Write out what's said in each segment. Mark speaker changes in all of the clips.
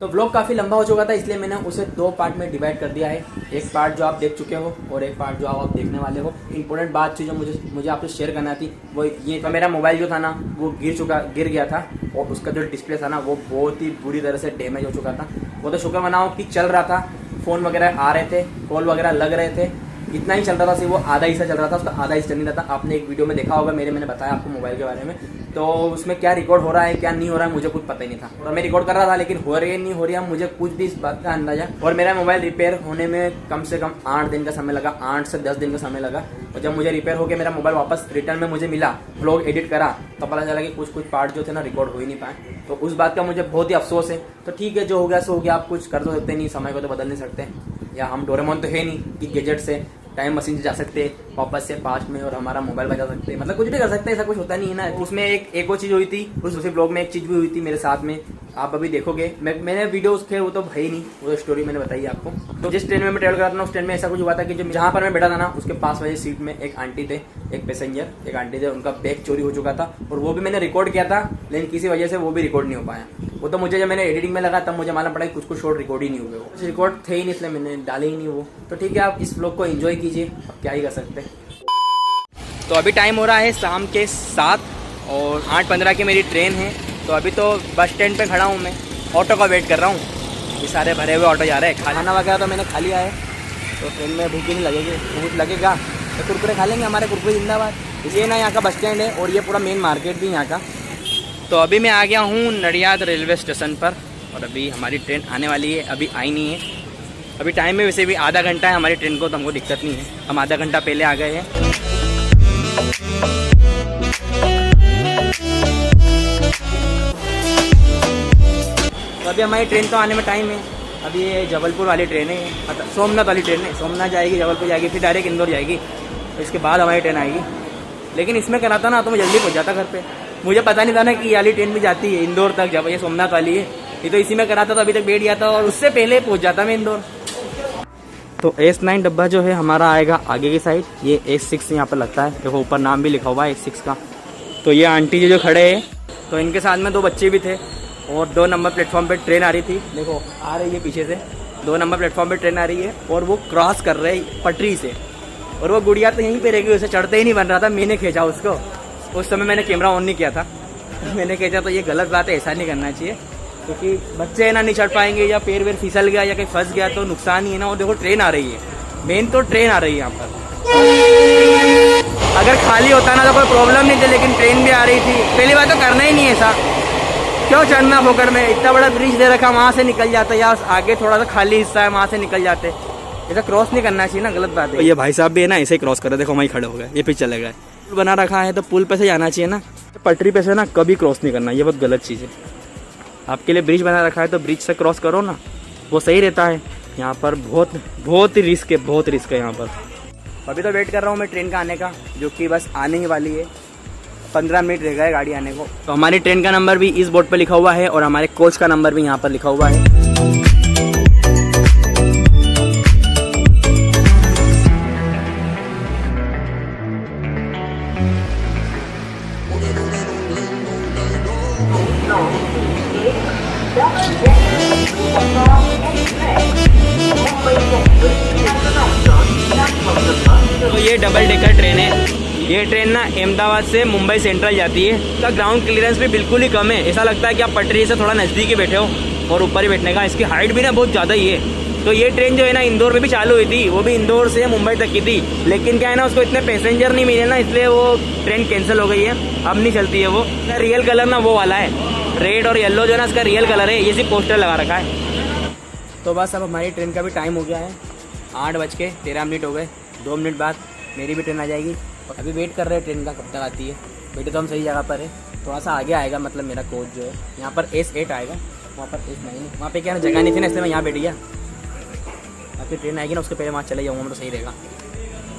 Speaker 1: तो व्लॉग काफ़ी लंबा हो चुका था, इसलिए मैंने उसे 2 पार्ट में डिवाइड कर दिया है। एक पार्ट जो आप देख चुके हो और एक पार्ट जो आप देखने वाले हो। इंपॉर्टेंट बात थी जो मुझे आपसे शेयर करना थी वो ये, तो मेरा मोबाइल जो था ना वो गिर गया था और उसका जो डिस्प्ले था ना वो बहुत ही बुरी तरह से डैमेज हो चुका था। वो तो शुक्र मनाओ कि चल रहा था, फ़ोन वगैरह आ रहे थे, कॉल वगैरह लग रहे थे, इतना ही चल रहा था। सिर्फ वो आधा हिस्सा चल रहा था, उसका आधा हिस्सा नहीं रहा था। आपने एक वीडियो में देखा होगा मैंने बताया आपको मोबाइल के बारे में, तो उसमें क्या रिकॉर्ड हो रहा है क्या नहीं हो रहा है मुझे कुछ पता ही नहीं था। और मैं रिकॉर्ड कर रहा था लेकिन हो रही है नहीं हो रही है मुझे कुछ भी इस बात का अंदाजा। और मेरा मोबाइल रिपेयर होने में कम से कम 8 दिन का समय लगा, 8 से 10 दिन का समय लगा। और जब मुझे रिपेयर होकर मेरा मोबाइल वापस रिटर्न में मुझे मिला, व्लॉग एडिट करा, तो पता चला कि कुछ पार्ट जो थे ना रिकॉर्ड हो ही नहीं पाए। तो उस बात का मुझे बहुत ही अफसोस है। तो ठीक है, जो हो गया सो हो गया, आप कुछ कर तो सकते नहीं, समय को तो बदल नहीं सकते, या हम डोरेमोन तो है नहीं कि गैजेट से टाइम मशीन से जा सकते वापस से पास्ट में और हमारा मोबाइल बजा सकते, मतलब कुछ भी कर सकते हैं, ऐसा कुछ होता नहीं है ना। उसमें एक और चीज़ हुई थी, उस दूसरे ब्लॉग में एक चीज़ भी हुई थी मेरे साथ में, आप अभी देखोगे। मैंने वीडियो उसके वो तो भाई नहीं, वो स्टोरी मैंने बताई आपको। तो जिस ट्रेन में मैं ट्रेवल कर रहा था उस ट्रेन में ऐसा कुछ हुआ था कि जो जहाँ पर मैं बैठा था ना उसके पास वाली सीट में एक आंटी थे, एक पैसेंजर, एक आंटी थे, उनका बैग चोरी हो चुका था। और वो भी मैंने रिकॉर्ड किया था लेकिन किसी वजह से वो भी रिकॉर्ड नहीं हो पाया। वो तो मुझे जब मैंने एडिटिंग में लगा तब मुझे मालूम पड़ा कि कुछ शॉर्ट रिकॉर्ड ही नहीं हुए, वो रिकॉर्ड थे ही नहीं, इसलिए मैंने डाले ही नहीं वो। तो ठीक है, आप इस व्लॉग को एंजॉय कीजिए, अब क्या ही कर सकते हैं। तो अभी टाइम हो रहा है शाम के 7 और 8:15 की मेरी ट्रेन है। तो अभी तो बस स्टैंड पे खड़ा हूँ, मैं ऑटो का वेट कर रहा हूँ। ये सारे भरे हुए ऑटो जा रहे हैं। खाना वगैरह तो मैंने खा लिया है, तो ट्रेन में भूख ही नहीं लगेगी, भूख लगेगा तो कुरकुरे खा लेंगे, हमारे कुरकुरे जिंदाबाद। ये ना यहाँ का बस स्टैंड है और ये पूरा मेन मार्केट भी यहाँ का। तो अभी मैं आ गया हूँ नडियाद रेलवे स्टेशन पर और अभी हमारी ट्रेन आने वाली है, अभी आई नहीं है। अभी टाइम में वैसे भी आधा घंटा है हमारी ट्रेन को, तो हमको दिक्कत नहीं है, हम आधा घंटा पहले आ गए हैं। तो अभी हमारी ट्रेन तो आने में टाइम है। अभी ये जबलपुर वाली ट्रेन है, मतलब सोमनाथ वाली ट्रेन है, सोमनाथ जाएगी, जबलपुर जाएगी, फिर डायरेक्ट इंदौर जाएगी, तो इसके बाद हमारी ट्रेन आएगी। लेकिन इसमें कराता ना तो मैं जल्दी पहुँच जाता घर पे। मुझे पता नहीं था ना कि ये वाली ट्रेन भी जाती है इंदौर तक, जब ये सोमनाथ वाली है, ये तो इसी में कराता तो अभी तक बैठ गया था और उससे पहले पहुँच जाता मैं इंदौर। तो S9 डब्बा जो है हमारा आएगा आगे की साइड, ये S6 यहाँ पर लगता है, देखो ऊपर नाम भी लिखा हुआ है S6 का। तो ये आंटी जी जो खड़े हैं, तो इनके साथ में 2 बच्चे भी थे और 2 नंबर प्लेटफॉर्म पे ट्रेन आ रही थी, देखो आ रही है पीछे से, 2 नंबर प्लेटफॉर्म पे ट्रेन आ रही है और वो क्रॉस कर रहे हैं पटरी से। और वो गुड़िया तो यहीं पे रहेगी, उसे चढ़ते ही नहीं बन रहा था, मैंने खींचा उसको। उस समय मैंने कैमरा ऑन नहीं किया था, मैंने खींचा। तो ये गलत बात है, ऐसा नहीं करना चाहिए, क्योंकि बच्चे है ना नहीं चढ़ पाएंगे, या पैर वेर फिसल गया या कहीं फंस गया तो नुकसान ही है ना। और देखो ट्रेन आ रही है, मेन तो ट्रेन आ रही है यहाँ पर। अगर खाली होता ना तो कोई प्रॉब्लम नहीं थी, लेकिन ट्रेन भी आ रही थी। पहली बात तो करना ही नहीं ऐसा, क्यों चढ़ना फोकट में, इतना बड़ा ब्रिज दे रखा, वहाँ से निकल जाता, या आगे थोड़ा सा खाली हिस्सा है वहाँ से निकल जाते। ऐसा क्रॉस नहीं करना चाहिए ना, गलत बात है। तो ये भाई साहब भी है ना ऐसे ही क्रॉस कर रहे, देखो वहीं खड़े हो गए, ये फिर चले गए। पुल बना रखा है तो पुल पे से जाना चाहिए ना, पटरी पे से ना कभी क्रॉस नहीं करना, ये बहुत गलत चीज़ है। आपके लिए ब्रिज बना रखा है तो ब्रिज से क्रॉस करो ना, वो सही रहता है। यहाँ पर बहुत ही रिस्क है, बहुत रिस्क है यहाँ पर। अभी तो वेट कर रहा हूँ मैं ट्रेन का आने का, जो कि बस आने ही वाली है, 15 मिनट रह गए गाड़ी आने को। तो हमारी ट्रेन का नंबर भी इस बोर्ड पर लिखा हुआ है और हमारे कोच का नंबर भी यहाँ पर लिखा हुआ है। तो ये डबल डेकर ट्रेन है। ये ट्रेन ना अहमदाबाद से मुंबई सेंट्रल जाती है। इसका ग्राउंड क्लियरेंस भी बिल्कुल ही कम है, ऐसा लगता है कि आप पटरी से थोड़ा नज़दीक ही बैठे हो और ऊपर ही बैठने का। इसकी हाइट भी ना बहुत ज़्यादा ही है। तो ये ट्रेन जो है ना इंदौर में भी चालू हुई थी, वो भी इंदौर से मुंबई तक की थी, लेकिन क्या है ना उसको इतने पैसेंजर नहीं मिले ना, इसलिए वो ट्रेन कैंसिल हो गई है, अब नहीं चलती है वो। रियल कलर ना वो वाला है, रेड और येलो जो है ना इसका रियल कलर है, ये सिर्फ पोस्टर लगा रखा है। तो बस अब हमारी ट्रेन का भी टाइम हो गया है, 8:13 हो गए, 2 मिनट बाद मेरी भी ट्रेन आ जाएगी। अभी वेट कर रहे हैं ट्रेन का कब तक आती है। बैठे तो हम सही जगह पर है, थोड़ा सा आगे आएगा, मतलब मेरा कोच जो है यहाँ पर S8 आएगा, वहाँ पर S9 है। वहाँ पे क्या ना जगह नहीं थी ना, इसलिए मैं यहाँ बैठ गया। आपकी ट्रेन आएगी ना उसके पहले वहाँ चले जाऊँगा, तो सही रहेगा।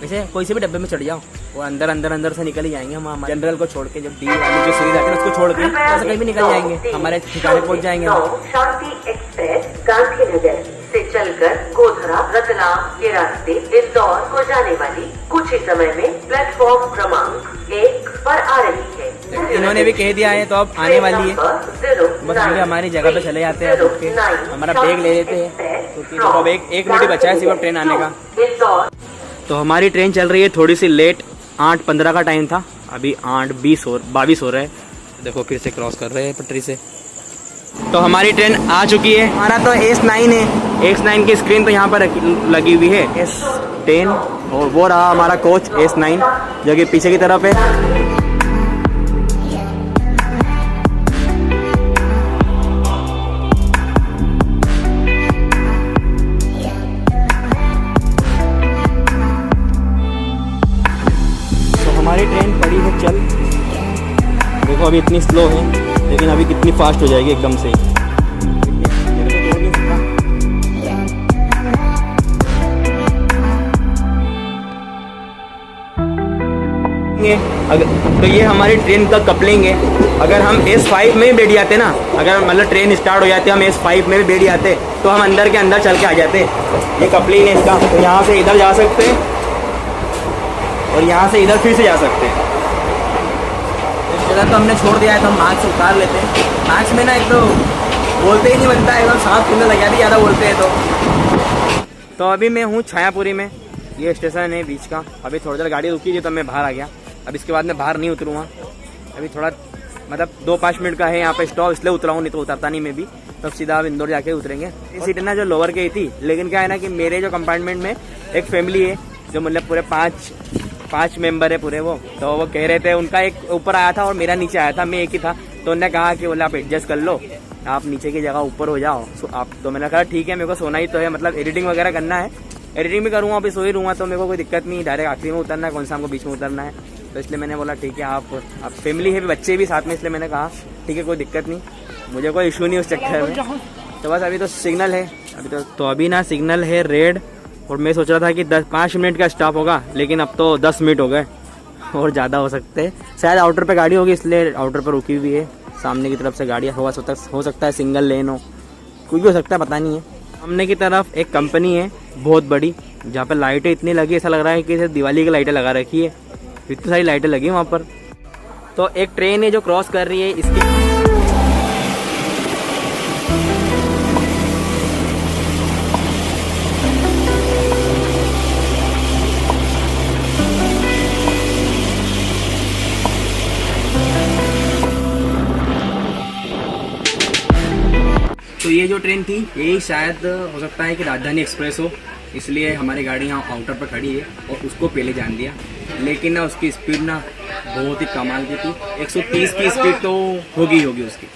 Speaker 1: वैसे कोई से भी डब्बे में चढ़ जाओ, वो अंदर से निकल ही जाएंगे। हम हमारे जनरल को छोड़ के, जब डी वाली जो सीरीज आती है उसको छोड़ के ऐसा कहीं भी निकल जाएंगे, हमारे ठिकाने पहुँच जाएंगे।
Speaker 2: शांति एक्सप्रेस गांधीनगर से चलकर गोधरा रतलाम के रास्ते इंदौर को जाने वाली कुछ ही समय में प्लेटफॉर्म क्रमांक 1 पर आ रही है।
Speaker 1: इन्होंने भी कह दिया है तो अब आने वाली है, बस हम भी हमारी जगह पे चले जाते हैं, उठ के हमारा बैग ले लेते हैं क्योंकि तो अब एक मिनट ही बचा है सिर्फ ट्रेन आने का। तो हमारी ट्रेन चल रही है थोड़ी सी लेट, 8:15 का टाइम था, अभी 8:22 हो रहा है। देखो फिर से क्रॉस कर रहे हैं पटरी से। तो हमारी ट्रेन आ चुकी है। हमारा तो S9 है, S9 की स्क्रीन तो यहाँ पर लगी हुई है, S10, और वो रहा हमारा कोच S9 जो कि पीछे की तरफ है। हमारी ट्रेन पड़ी है चल, देखो अभी इतनी स्लो है लेकिन अभी कितनी फास्ट हो जाएगी एकदम से। तो ये हमारी ट्रेन का कपलिंग है। अगर हम S5 में भी बैठ जाते ना, अगर मतलब ट्रेन स्टार्ट हो जाती हम S5 में भी बैठ जाते तो हम अंदर के अंदर चल के आ जाते। ये कपलिंग है इसका, तो यहाँ से इधर जा सकते हैं और यहाँ से इधर फिर से जा सकते हैं। इधर तो हमने छोड़ दिया है तो हम मास्क उतार लेते हैं। मास्क में ना एक तो बोलते ही नहीं बनता है, एकदम सांस फूलने लग जाती ज़्यादा बोलते हैं तो अभी मैं हूँ छायापुरी में, ये स्टेशन है बीच का। अभी थोड़ी देर गाड़ी रुकी थी तो मैं बाहर आ गया, अब इसके बाद मैं बाहर नहीं उतरूँगा। अभी थोड़ा मतलब 2-5 मिनट का है यहाँ पे स्टॉप, इसलिए उतरा हूँ, नहीं तो उतरता नहीं मैं भी। तब सीधा अब इंदौर जाके उतरेंगे। ये सीट ना जो लोअर की थी, लेकिन क्या है ना कि मेरे जो कंपार्टमेंट में एक फैमिली है जो मतलब पूरे पाँच मेंबर है पूरे, वो तो वो कह रहे थे, उनका एक ऊपर आया था और मेरा नीचे आया था, मैं एक ही था। तो उन्होंने कहा कि बोले आप एडजस्ट कर लो, आप नीचे की जगह ऊपर हो जाओ आप। तो मैंने कहा ठीक है, मेरे को सोना ही तो है, मतलब एडिटिंग वगैरह करना है, एडिटिंग भी करूँगा, अभी सो ही रहूँगा तो मेरे को कोई दिक्कत नहीं। डायरेक्ट आखिरी में उतरना है, कौन सा हमको बीच में उतरना है। तो इसलिए मैंने बोला ठीक है, आप फैमिली है, बच्चे भी साथ में, इसलिए मैंने कहा ठीक है कोई दिक्कत नहीं, मुझे कोई इशू नहीं उस चक्कर में। तो बस अभी तो सिग्नल है, अभी ना सिग्नल है रेड, और मैं सोच रहा था कि 5 मिनट का स्टॉप होगा, लेकिन अब तो 10 मिनट हो गए और ज़्यादा हो सकते हैं। शायद आउटर पे गाड़ी होगी इसलिए आउटर पर रुकी हुई है। सामने की तरफ से गाड़ियाँ हो सकता है सिंगल लेन हो, कोई भी हो सकता है, पता नहीं है। सामने की तरफ एक कंपनी है बहुत बड़ी, जहाँ पर लाइटें इतनी लगी, ऐसा लग रहा है कि जैसे दिवाली की लाइटें लगा रखी है, इतनी सारी लाइटें लगी वहाँ पर। तो एक ट्रेन है जो क्रॉस कर रही है, इसकी तो ये जो ट्रेन थी यही शायद हो सकता है कि राजधानी एक्सप्रेस हो, इसलिए हमारी गाड़ी यहाँ काउंटर पर खड़ी है और उसको पहले जान दिया। लेकिन ना उसकी स्पीड ना बहुत ही कमाल की थी, 130 की स्पीड तो होगी उसकी,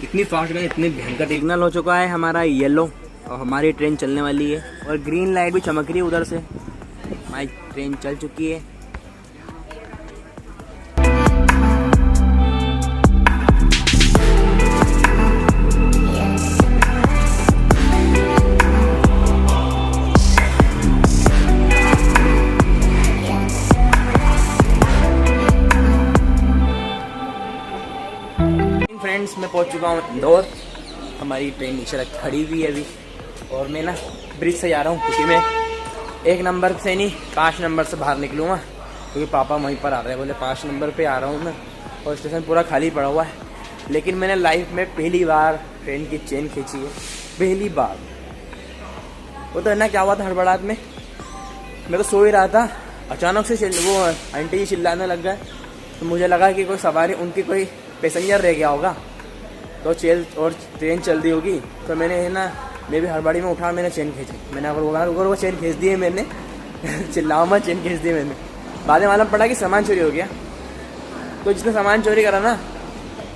Speaker 1: इतनी फास्ट गई, इतनी भयंकर। सिग्नल हो चुका है हमारा येलो और हमारी ट्रेन चलने वाली है, और ग्रीन लाइट भी चमक रही है उधर से, हमारी ट्रेन चल चुकी है। फ्रेंड्स मैं पहुंच चुका हूँ इंदौर, हमारी ट्रेन नीचे खड़ी हुई है अभी, और मैं ना ब्रिज से जा रहा हूँ क्योंकि मैं 1 नंबर से नहीं 5 नंबर से बाहर निकलूँगा, क्योंकि पापा वहीं पर आ रहे हैं, बोले 5 नंबर पे आ रहा हूँ मैं, और स्टेशन पूरा खाली पड़ा हुआ है। लेकिन मैंने लाइफ में पहली बार ट्रेन की चेन खींची है, पहली बार। वो तो है ना, क्या हुआ था हड़बड़ाहट में, मैं तो सो ही रहा था, अचानक से वो आंटी जी चिल्लाने लग गए, तो मुझे लगा कि कोई सवारी, उनकी कोई पैसेंजर रह गया होगा, तो ट्रेन चल दी होगी। तो मैंने है ना, मैं भी हड़बड़ी में उठा, मैंने चेन खींची, मैंने अगर वो चेन खींच दी है मैंने चिल्लाओ मत, चेन खींच दी मैंने। बाद में मालूम पड़ा कि सामान चोरी हो गया। तो जिसने सामान चोरी करा ना,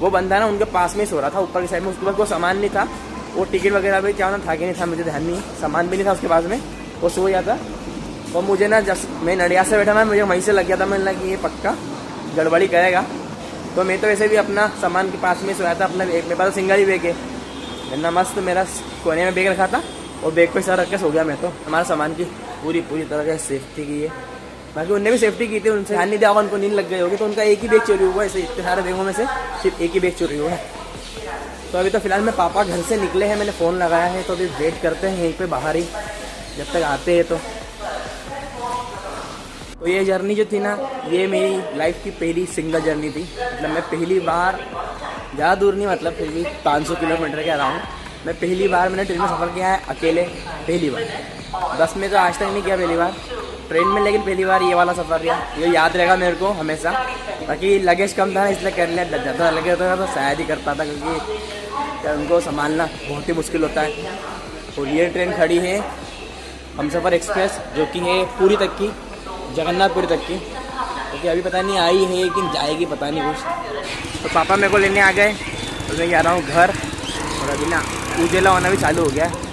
Speaker 1: वो बंदा ना उनके पास में ही सो रहा था ऊपर की साइड में, उसके पास कोई सामान नहीं था, वो टिकट वगैरह भी क्या था कि नहीं था, मुझे ध्यान नहीं, सामान भी नहीं था उसके पास में, वो सो गया था। और मुझे ना, जब मैं नडिया से बैठा ना, मुझे वहीं से लग गया था, मैंने लगा कि ये पक्का गड़बड़ी करेगा। तो मैं तो वैसे भी अपना सामान के पास में सोया था, अपना मेरे पास सिंगल ही बैग है, वरना मस्त मेरा कोने में बैग रखा था और बैग को सर रख के सो गया मैं। तो हमारा सामान की पूरी तरह से सेफ्टी की है, बाकी उनने भी सेफ्टी की थी, उनसे ध्यान नहीं दिया होगा, उनको नींद लग गई होगी, तो उनका एक ही बैग चोरी हुआ, ऐसे इतने सारे बैगों में से सिर्फ एक ही बैग चोरी हुआ है। तो अभी तो फिलहाल मैं पापा घर से निकले हैं, मैंने फ़ोन लगाया है, तो अभी वेट करते हैं यहीं पे बाहर ही, जब तक आते हैं। तो ये जर्नी जो थी ना, ये मेरी लाइफ की पहली सिंगल जर्नी थी, मतलब मैं पहली बार ज़्यादा दूर नहीं, मतलब फिर भी 500 किलोमीटर के अराउंड। मैं पहली बार मैंने ट्रेन में सफ़र किया है अकेले, पहली बार। बस में तो आज तक नहीं किया पहली बार, ट्रेन में लेकिन पहली बार ये वाला सफ़र किया। ये याद रहेगा मेरे को हमेशा। बाकी लगेज कम था इसलिए करने ज़्यादा लगे होता था तो शायद ही कर पाता, क्योंकि उनको संभालना बहुत ही मुश्किल होता है। और ये ट्रेन खड़ी है हमसफ़र एक्सप्रेस, जो कि है पुरी तक की, जगन्नाथपुरी तक की, क्योंकि अभी पता नहीं आई है कि जाएगी, पता नहीं कुछ। तो पापा मेरे को लेने आ गए और मैं जा रहा हूँ घर। और अभी ना उजाला होना भी चालू हो गया है।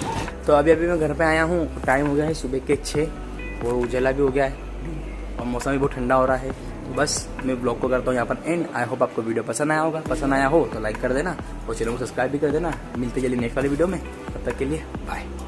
Speaker 1: तो अभी मैं घर पे आया हूँ, टाइम हो गया है सुबह के 6 और उजाला भी हो गया है और मौसम भी बहुत ठंडा हो रहा है। तो बस मैं ब्लॉग को करता हूँ यहाँ पर एंड। आई होप आपको वीडियो पसंद आया होगा। पसंद आया हो तो लाइक कर देना और चैनल को सब्सक्राइब भी कर देना। मिलते चलिए नेक्स्ट वाले वीडियो में, तब तक के लिए बाय।